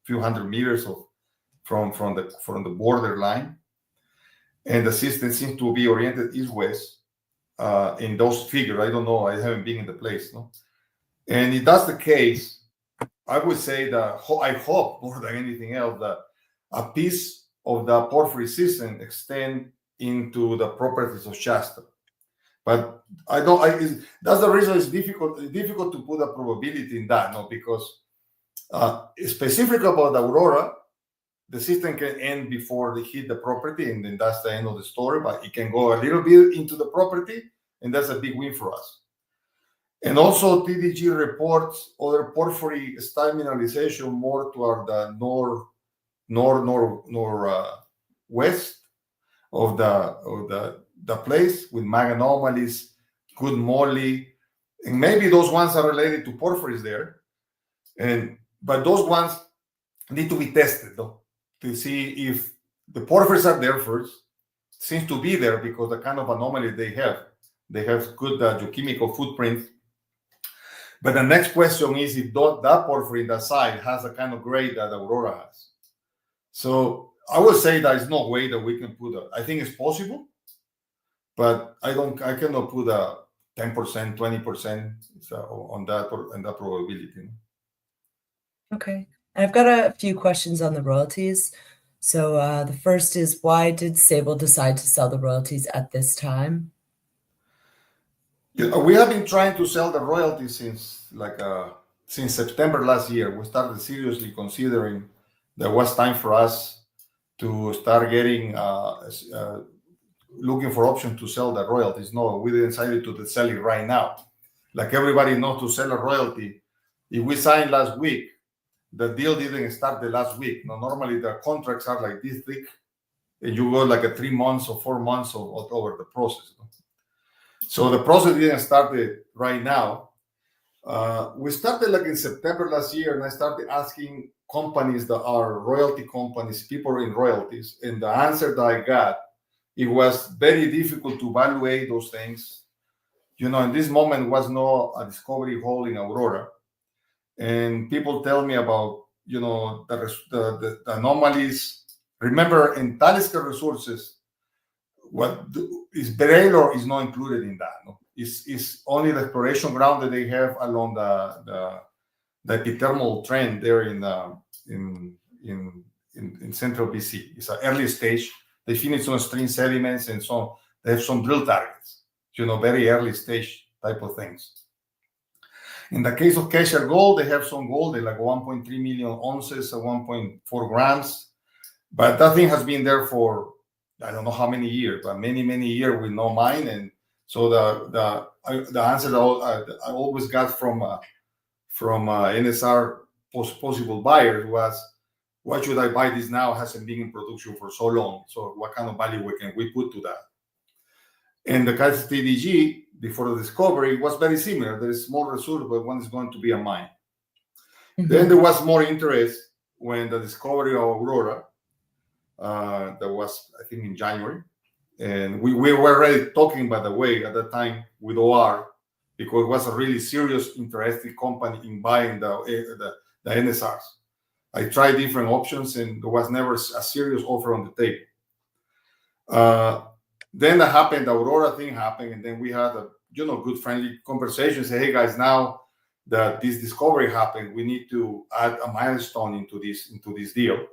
a few hundred meters from the border line. And the system seems to be oriented east-west in those figures. I don't know. I haven't been in the place. And if that's the case, I would say that I hope more than anything else that a piece of the porphyry system extend into the properties of Shasta. But that's the reason it's difficult to put a probability in that, no, because specific about the Aurora, the system can end before they hit the property, and then that's the end of the story. But it can go a little bit into the property, and that's a big win for us. And also, TDG reports other porphyry style mineralization more toward the west of the place, with mag anomalies, good moly, and maybe those ones are related to porphyries there. But those ones need to be tested, though, to see if the porphyries are there first. Seems to be there because the kind of anomaly they have good geochemical footprint. But the next question is if that porphyry in that side has the kind of grade that Aurora has. So I would say there is no way that we can put I think it's possible, but I cannot put a 10%, 20% on that probability. Okay. And I've got a few questions on the royalties. So the first is, why did Sable decide to sell the royalties at this time? We have been trying to sell the royalties since September last year. We started seriously considering that was time for us to start getting looking for options to sell the royalties. No, we decided to sell it right now. Like everybody knows, to sell a royalty, if we signed last week, the deal didn't start the last week. No, normally the contracts are like this thick, and you go like 3 months or 4 months over the process. So the process didn't start right now. We started like in September last year, and I started asking companies that are royalty companies, people in royalties, and the answer that I got, it was very difficult to evaluate those things. In this moment was no a discovery hole in Aurora, and people tell me about the anomalies. Remember, in Talisker resources, what is Berelo is not included in that. No, it's only the exploration ground that they have along the epithermal trend there in central BC. It's an early stage. They finished some stream sediments and so they have some drill targets. Very early stage type of things. In the case of Kesher gold, they have some gold. They like 1.3 million ounces, 1.4 grams. But that thing has been there for I don't know how many years, but many years with no mine. And so the answer that I always got from NSR possible buyers was, why should I buy this now? It hasn't been in production for so long. So what kind of value can we put to that? And the case of TDG before the discovery was very similar. There is more resource, but one is going to be a mine. Mm-hmm. Then there was more interest when the discovery of Aurora. That was, I think, in January. And we were already talking, by the way, at that time with OR, because it was a really serious, interesting company in buying the NSRs. I tried different options, and there was never a serious offer on the table. Then that happened, the Aurora thing happened, and then we had a good friendly conversation. Say, hey guys, now that this discovery happened, we need to add a milestone into this deal.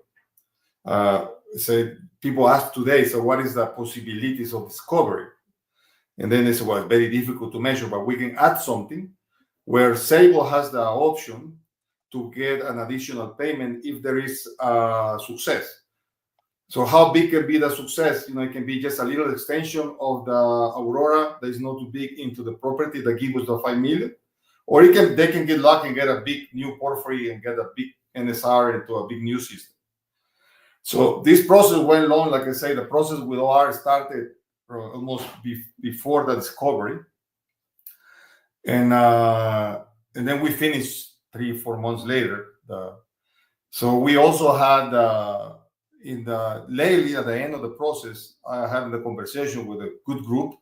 So people ask today, so what is the possibilities of discovery? And then they say, well, it's very difficult to measure, but we can add something where Sable has the option to get an additional payment if there is success. So how big can be the success? It can be just a little extension of the Aurora that is not too big into the property that gives us the 5 million, or they can get lucky and get a big new porphyry and get a big NSR into a big new system. So this process went long. Like I say, the process with OR started almost before the discovery, and then we finished 3-4 months later. So we also had lately at the end of the process, I had the conversation with a good group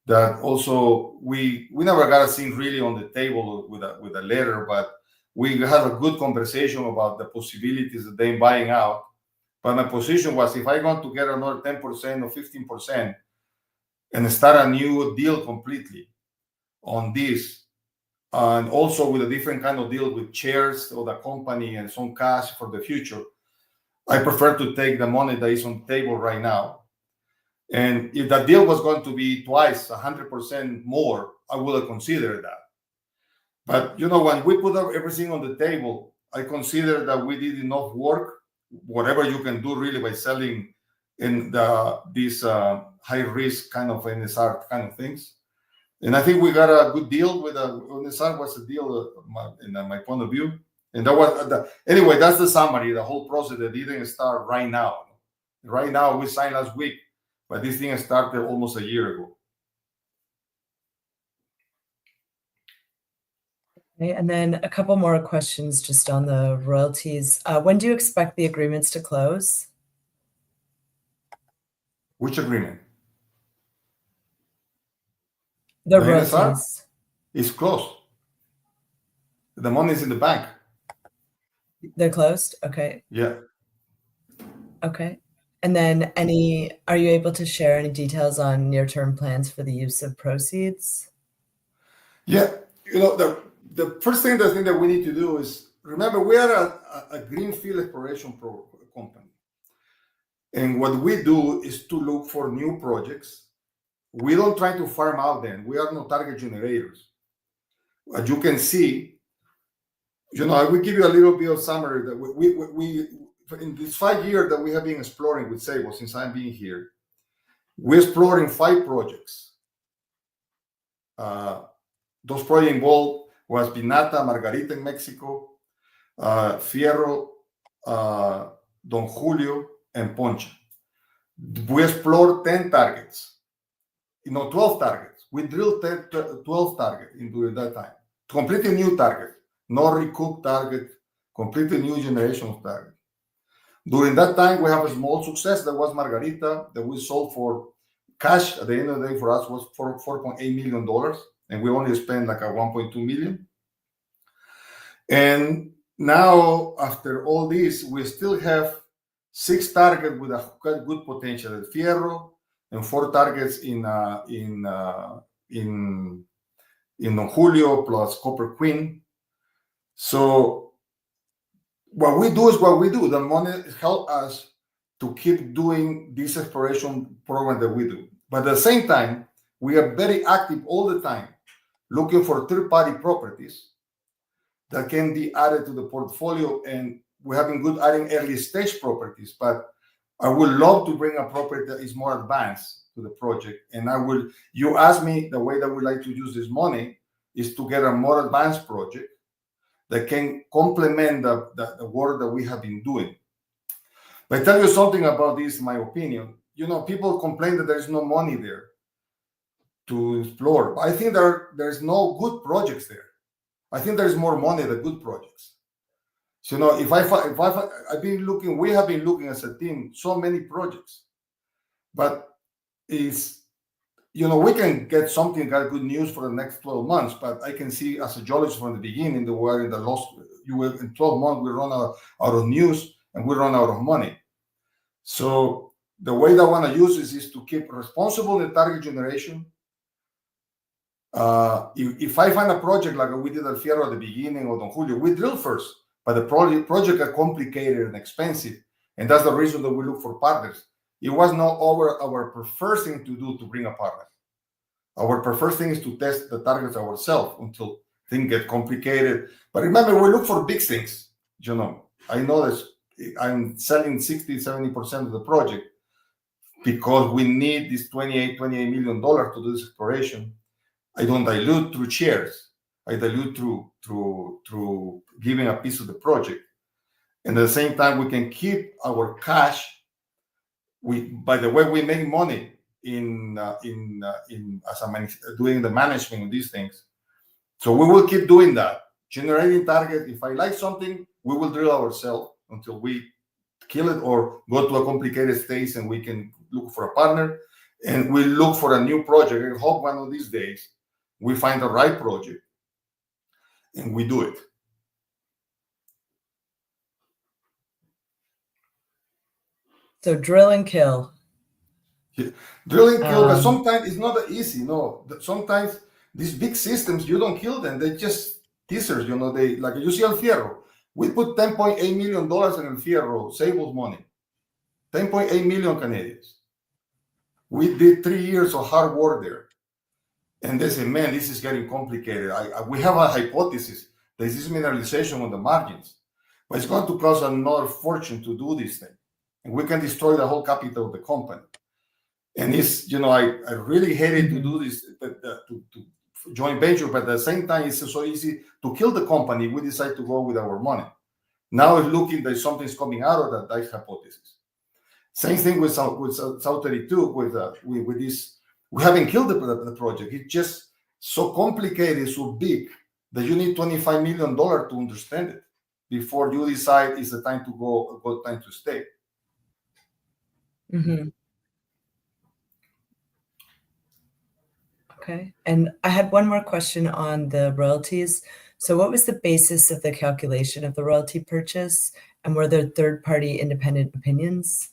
that also we never got a thing really on the table with a letter, but we had a good conversation about the possibilities of them buying out. But my position was, if I want to get another 10% or 15% and start a new deal completely on this, and also with a different kind of deal with shares of the company and some cash for the future, I prefer to take the money that is on the table right now. And if the deal was going to be twice, 100% more, I would have considered that. But when we put up everything on the table, I consider that we did enough work, whatever you can do really by selling in these high risk kind of NSR kind of things. And I think we got a good deal with NSR was a deal in my point of view. And that was anyway, that's the summary, the whole process that didn't start right now. Right now, we signed last week, but this thing started almost a year ago. Okay, and then a couple more questions just on the royalties. When do you expect the agreements to close? Which agreement? The NSR royalties. is closed. The money is in the bank. They're closed? Okay. Yeah. Okay. And then are you able to share any details on near-term plans for the use of proceeds? Yeah. The first thing that we need to do is, remember, we are a greenfield exploration company. And what we do is to look for new projects. We don't try to farm out them. We are no target generators. As you can see, I will give you a little bit of summary that we in these 5 years that we have been exploring with Sable since I've been here, we're exploring 5 projects. Those projects involved was Pinata, Margarita in Mexico, Fierro, Don Julio, and Poncha. We explored 10 targets, 12 targets. We drilled 12 targets during that time. Completely new target, no recooked target, completely new generation of target. During that time, we have a small success that was Margarita that we sold for cash. At the end of the day, for us was $4.8 million, and we only spent like a 1.2 million. And now, after all this, we still have 6 targets with a good potential at Fierro, and 4 targets in Don Julio plus Copper Queen. So what we do is what we do. The money helps us to keep doing this exploration program that we do. But at the same time, we are very active all the time, looking for third-party properties that can be added to the portfolio. And we have been good adding early-stage properties. But I would love to bring a property that is more advanced to the project. And you asked me the way that we like to use this money is to get a more advanced project that can complement the work that we have been doing. But I tell you something about this, my opinion. People complain that there's no money there to explore. But I think there's no good projects there. I think there's more money than good projects. So, I've been looking, we have been looking as a team, so many projects. But we can get something, got good news for the next 12 months, but I can see as a geologist from the beginning, in 12 months, we run out of news and we run out of money. So the way that I want to use this is to keep responsible in target generation. If I find a project like we did at Fierro at the beginning or Don Julio, we drill first, but the project are complicated and expensive. And that's the reason that we look for partners. It was not our preferred thing to do to bring a partner. Our preferred thing is to test the targets ourselves until things get complicated. But remember, we look for big things. I know this. I'm selling 60-70% of the project because we need this $28 million to do this exploration. I don't dilute through shares. I dilute through giving a piece of the project. And at the same time, we can keep our cash. By the way, we make money doing the management of these things. So we will keep doing that, generating target. If I like something, we will drill ourselves until we kill it or go to a complicated stage and we can look for a partner. And we look for a new project and hope one of these days we find the right project and we do it. So drill and kill. Yeah. Drill and kill, but sometimes it's not that easy. No, sometimes these big systems, you don't kill them. They just teasers, they, like you see El Fierro. We put $10.8 million in El Fierro, Sable's money. 10.8 million Canadians. We did 3 years of hard work there. And they say, man, this is getting complicated. We have a hypothesis. There's this mineralization on the margins, but it's going to cost another fortune to do this thing. And we can destroy the whole capital of the company. And it's, I really hated to do this, to joint venture, but at the same time, it's so easy to kill the company. We decide to go with our money. Now it's looking that something's coming out of that hypothesis. Same thing with South 32, with this. We haven't killed the project. It's just so complicated, so big, that you need $25 million to understand it before you decide it's the time to go, a good time to stay. Mm-hmm. Okay. And I had one more question on the royalties. So what was the basis of the calculation of the royalty purchase? And were there third-party independent opinions?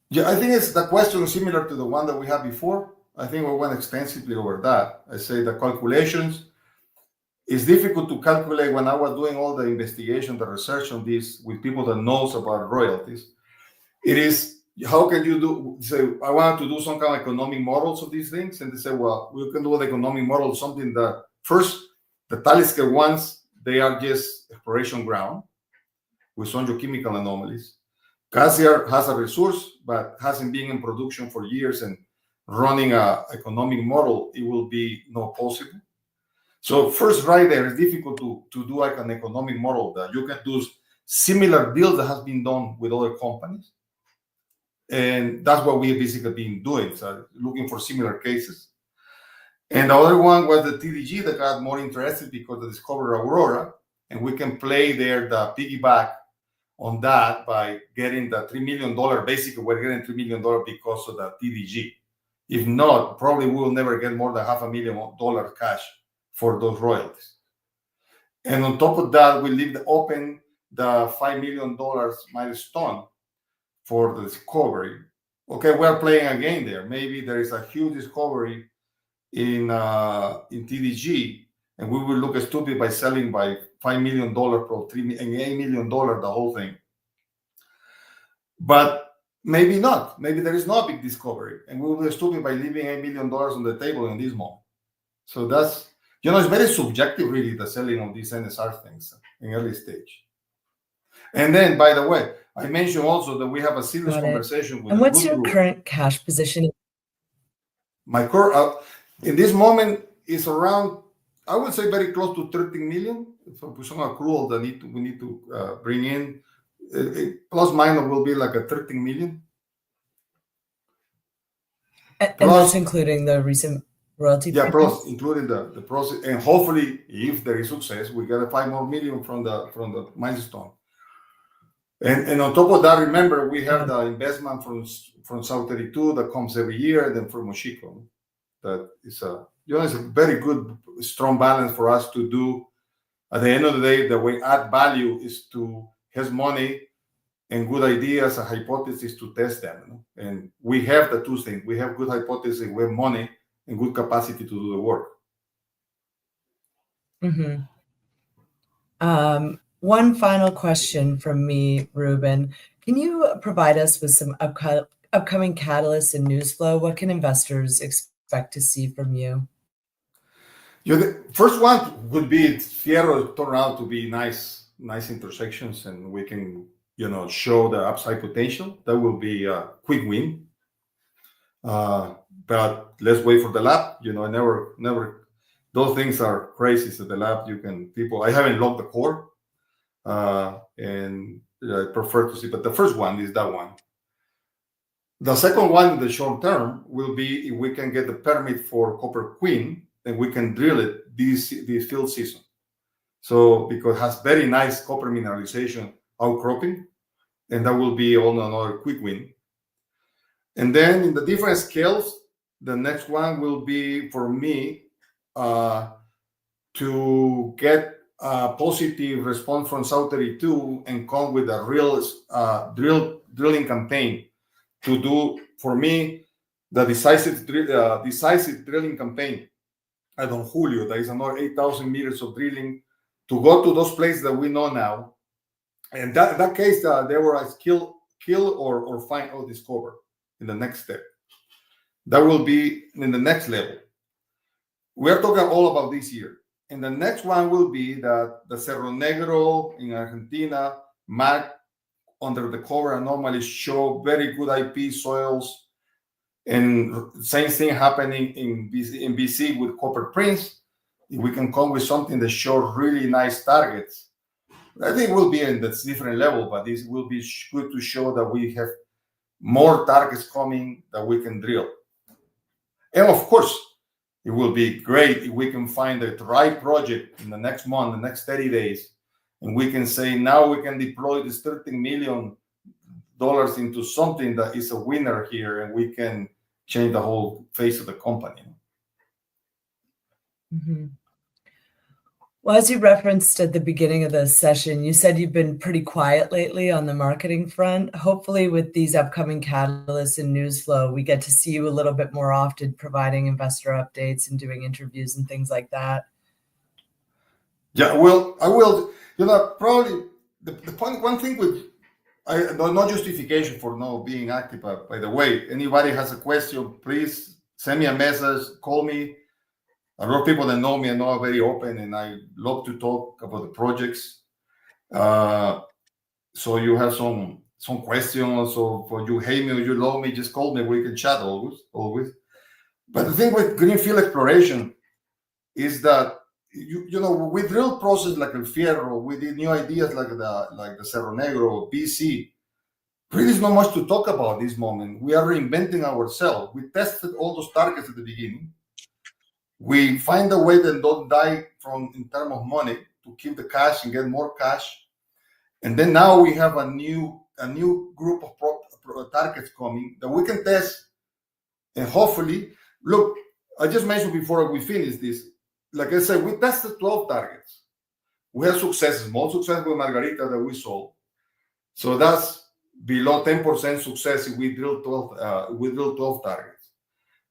Yeah, I think the question is similar to the one that we had before. I think we went extensively over that. I say the calculations. It's difficult to calculate. When I was doing all the investigation, the research on this with people that knows about royalties, it is, how can you say, I want to do some kind of economic models of these things? And they say, well, we can do an economic model of something that, first, the Talisker ones, they are just exploration ground with some geochemical anomalies. Cassiar has a resource, but hasn't been in production for years, and running an economic model, it will be not possible. So first, right there, it's difficult to do like an economic model that you can do similar deals that has been done with other companies. And that's what we basically been doing, so looking for similar cases. And the other one was the TDG that got more interested because they discovered Aurora, and we can play there the piggyback on that by getting the $3 million. Basically, we're getting $3 million because of the TDG. If not, probably we will never get more than $500,000 cash for those royalties. And on top of that, we leave open the $5 million milestone for the discovery. Okay, we're playing a game there. Maybe there is a huge discovery in TDG, and we will look stupid by selling by $5 million for $8 million, the whole thing. But maybe not. Maybe there is no big discovery, and we will be stupid by leaving $8 million on the table in this moment. So that's, it's very subjective, really, the selling of these NSR things in early stage. And then, by the way, I mentioned also that we have a serious conversation with. And what's your current cash position? My current, in this moment, is around, I would say, very close to 13 million. So some accrual that we need to bring in, plus minus will be like a 13 million. And that's including the recent royalty. Yeah, plus including the process, and hopefully, if there is success, we get a $5 more million from the milestone. And on top of that, remember, we have the investment from South 32 that comes every year, and then from Mochico. That is it's a very good, strong balance for us to do. At the end of the day, the way add value is to have money and good ideas, a hypothesis to test them. And we have the two things. We have good hypothesis, we have money, and good capacity to do the work. Mm-hmm. One final question from me, Ruben. Can you provide us with some upcoming catalysts and news flow? What can investors expect to see from you? The first one would be Fierro turn out to be nice intersections, and we can show the upside potential. That will be a quick win. But let's wait for the lab. Never. Those things are crazy. So the lab, I haven't logged the core, and I prefer to see. But the first one is that one. The second one, in the short term, will be if we can get the permit for Copper Queen, then we can drill it this field season. So because it has very nice copper mineralization outcropping, and that will be on another quick win. And then in the different scales, the next one will be for me to get a positive response from South 32 and come with a real drilling campaign to do, for me, the decisive drilling campaign at Don Julio. There is another 8,000 meters of drilling to go to those places that we know now in that case, Deborah is kill or find or discover in the next step. That will be in the next level. We are talking all about this year. And the next one will be that the Cerro Negro in Argentina might, under the cover anomalies, show very good IP soils. And same thing happening in BC with Copper Prince. If we can come with something that shows really nice targets, I think we'll be in this different level, but this will be good to show that we have more targets coming that we can drill. And of course, it will be great if we can find the right project in the next month, the next 30 days, and we can say, now we can deploy this $13 million into something that is a winner here, and we can change the whole face of the company. Mm-hmm. Well, as you referenced at the beginning of the session, you said you've been pretty quiet lately on the marketing front. Hopefully, with these upcoming catalysts and news flow, we get to see you a little bit more often, providing investor updates and doing interviews and things like that. Yeah, well, I will. Probably the point. One thing with no justification for not being active. By the way, anybody has a question, please send me a message, call me. A lot of people that know me and know I'm very open, and I love to talk about the projects. So you have some questions, or for you hate me or you love me, just call me. We can chat always. But the thing with greenfield exploration is that we drill process like El Fierro, we did new ideas like the Cerro Negro, BC. Really, is not much to talk about this moment. We are reinventing ourselves. We tested all those targets at the beginning. We find a way that don't die in terms of money to keep the cash and get more cash. And then now we have a new group of targets coming that we can test. And hopefully, look, I just mentioned before we finish this, like I said, we tested 12 targets. We have successes, more success with Margarita that we sold. So that's below 10% success if we drill 12 targets.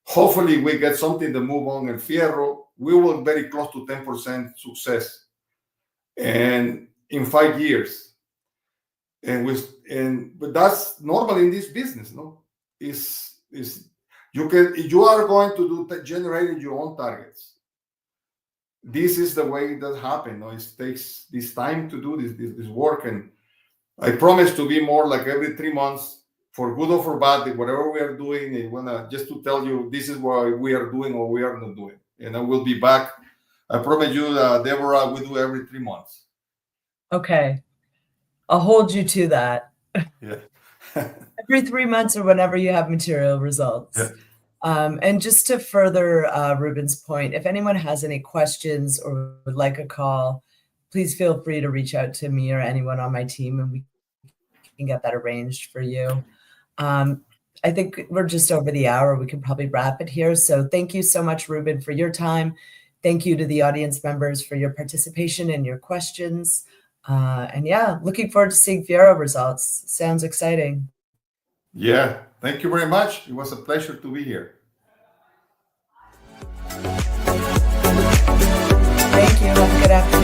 Hopefully, we get something to move on El Fierro. We will very close to 10% success, and in 5 years. But that's normal in this business, no? You are going to generate your own targets. This is the way that happens. No? It takes this time to do this work, and I promise to be more like every 3 months. For good or for bad, whatever we are doing, I wanna just to tell you this is what we are doing or we are not doing. And I will be back. I promise you, Deborah, we do every 3 months. Okay. I'll hold you to that. Yeah. Every 3 months or whenever you have material results. Yeah. And just to further Ruben's point, if anyone has any questions or would like a call, please feel free to reach out to me or anyone on my team, and we can get that arranged for you. I think we're just over the hour. We can probably wrap it here. So thank you so much, Ruben, for your time. Thank you to the audience members for your participation and your questions. And yeah, looking forward to seeing Fierro results. Sounds exciting. Yeah, thank you very much. It was a pleasure to be here. Thank you. Have a good afternoon.